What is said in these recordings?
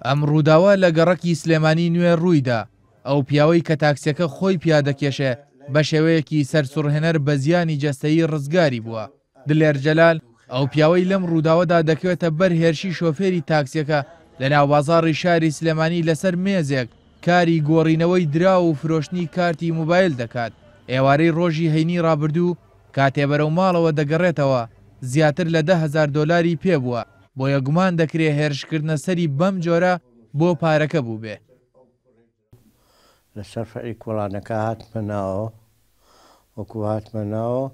ئەم ڕووداوە لە گەڕەکی سلێمانی نوێ ڕوویدا. ئەو پیاوەی کە تاکسیەکە خۆی پیادەکێشێ بە شێوەیەکی سەرسوڕهێنەر بە زیانی جەستەیی ڕزگاری بووە. دلێر جەلال ئەو پیاوەی لەم ڕووداوەدا دەکەوێتە بەر هێرشی شۆفێری تاکسیەکە لە ناوبازاڕی شاری سلێمانی لەسەر مێزێک کاری گۆڕینەوەی درا و فرۆشتنی کارتی موبایل دەکات. ئێوارەی ڕۆژی هەینی ڕابردوو کاتێ بەرەو ماڵەوە دەگەڕێتەوە زیاتر لە 10,000 دۆلاری پێبووە بۆیە گومان دەکرێت هێرشکردنە سەری بەم جۆرە بۆ پارەکە بوو بێ. لەسەر فەری کۆڵانەکە هاتمە ناوە وەکو هاتمە ناوە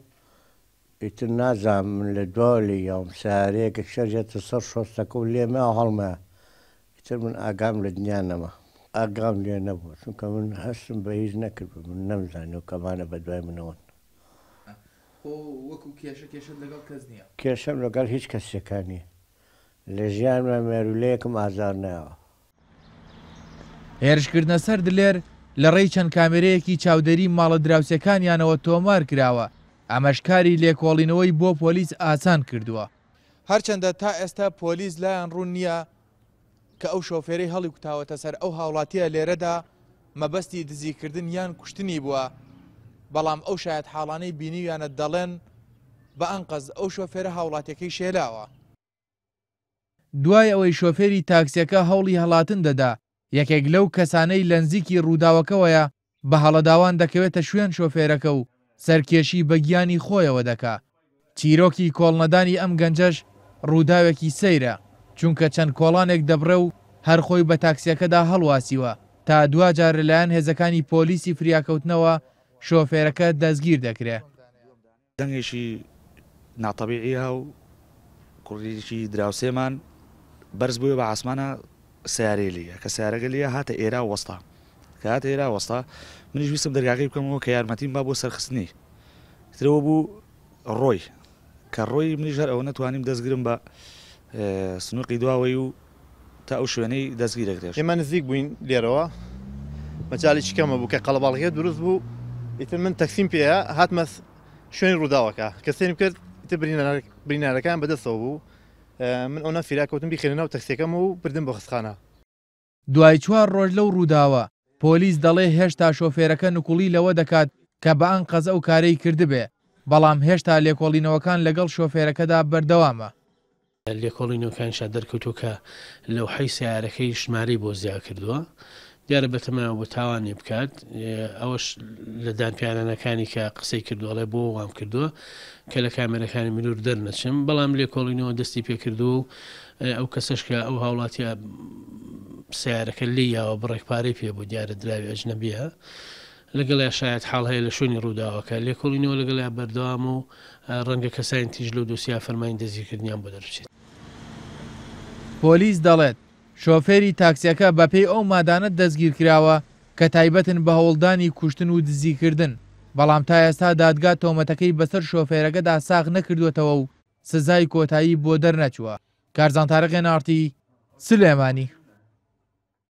ئیتر نازانم من لە دوالی یاوم سارەیەکە شەرجێتە سەر شۆستەکە و لێمە هەڵمە ئیتر من ئاگام لە دنیا نەما ئاگام لێ نەبوو چونکە من هەستم بە هیچ نەکرد من نەمزانێ و کەمانە بە دوای منەوەن وەکو کێشەت لەگەڵ کەس نییە؟ کێشەم لەگەڵ هیچ کەسێکانی لە ژیانمە مێرولەیەکم ئازار نایەوە. هێرشکردنە سەر دلێر لە ڕێی چەند کامێرەیەکی چاودێری ماڵە دراوسەکانیانەوە تۆمار کراوە. ئەمەشکاری لێکۆڵینەوەی بۆ پۆلیس ئاسان کردووە. هەرچەندە تا ئێستا پۆلیس لایەن ڕوون نییە کە ئەو شۆفێرەی هەڵی کوتاوەتە سەر ئەو هاوڵاتیە لێرەدا مەبەستی دزیکردن یان کوشتنی بووە، بەڵام ئەو شاید حاڵانەی بینیویانە دەڵێن بە ئەنقەز ئەو شۆفێرە هاوڵاتیەکەی شێلاوە. دوای ئەوەی شۆفێری تاکسیەکە هەوڵی هەڵاتن دەدا یەکێک لەو کەسانەی لە نزیکی ڕووداوەکەوەیە بە هەڵەداوان دەکەوێتە شوێن شۆفێرەکە و سەرکێشی بە گیانی خۆیەوە دەکا. چیرۆکی کۆڵنەدانی ئەم گەنجەش ڕووداوێکی سەیرە چونکە چەند کۆڵانێک دەبڕێ و هەر خۆی بە تاکسیەکەدا هەڵواسیوە تا دوجار لەلایەن هێزەکانی پۆلیسی فریاکەوتنەوە شۆفێرەکە دەستگیر دەکرێت. دەنگێکی ناتەبیعیە و کوڕیشی دراوسێمان بەرز بووە بە عاسمانە سیارەی لێیە کە سیارەکە لێیە هاتە ئێرا وەستا کە هاتە ئێرا وەستا منیش ویستم دەرگاکەی بکەمەوە کە یارمەتیم با بۆ سەرخستنی ترەوە بوو ڕۆی کە ڕۆی منیش هەر ئەوە نەتوانیم دەستگرم بە سنووقی دواوەی و تا ئەو شوێنەی دەستگیر دەکرێت. ئێمە نزیک بووین لێرەوە مەجاڵێکی کەمە بوو کە قەڵەباڵغێ دروست بوو ئیتر من تەکسیم پێەیە هاتمە شوێنی ڕووداوەکە کە سێنیم کرد ئیتر برینارەکان بەدەستەوە بوو من ئەوە فیراکەوتم بیخێنەوە تەکسیەکەم و بردم بە خستخانە. دوای 4 ڕۆژ لەو ڕووداوە پۆلیس دەڵێ هێشتا شۆفێرەکە نوکوڵی لەوە دەکات کە بە ئەنقەز ئەو کارەی کردبێ بەڵام هێشتا لێکۆڵینەوەکان لەگەڵ شۆفێرەکەدا بەردەوامە. لێکۆڵینەوەکانشا دەرکەوتووە کە لەو حەی سیارەکەی ژمارەی بۆ زیاد کردووە دیارە بەتەمایەوە بۆ تاوانی بکات ئەوەش لە دانپیانانەکانی کە قسەی کردووەڵێ بۆ وام کردووە کە لە کامێرەکانی منور دەرنەچم بەڵام لێکۆڵینەوە دەستی پێکردو و ئەو کەسەش کە ئەو هاوڵاتیە سیارەکە لیاوە بڕێکپارەی پێ بوو دیارە دراوی ئەجنەبیە لەگەڵ شاید حاڵ هەیە لە شوێنی ڕووداوەکە لێکۆڵینەوە لەگەڵ بەردەوام و ڕەنگە کەسانی تیژ لەو دۆسیا فەرمانی دەزیکردنیان بۆ دەربچێت. پۆلیس دەڵێت شۆفێری تاکسیەکە بەپێی ئەو مادانە دەستگیر کراوە کە تایبەتن بە هەوڵدانی کوشتن و دزیکردن بەڵام تا ئێستا دادگا تۆمەتەکەی بەسەر شۆفێرەکەدا ساغ نەکردوێتەوە و سزای کۆتایی بۆ دەرنەچووە. کارزان تارق نارتی سلێمانی.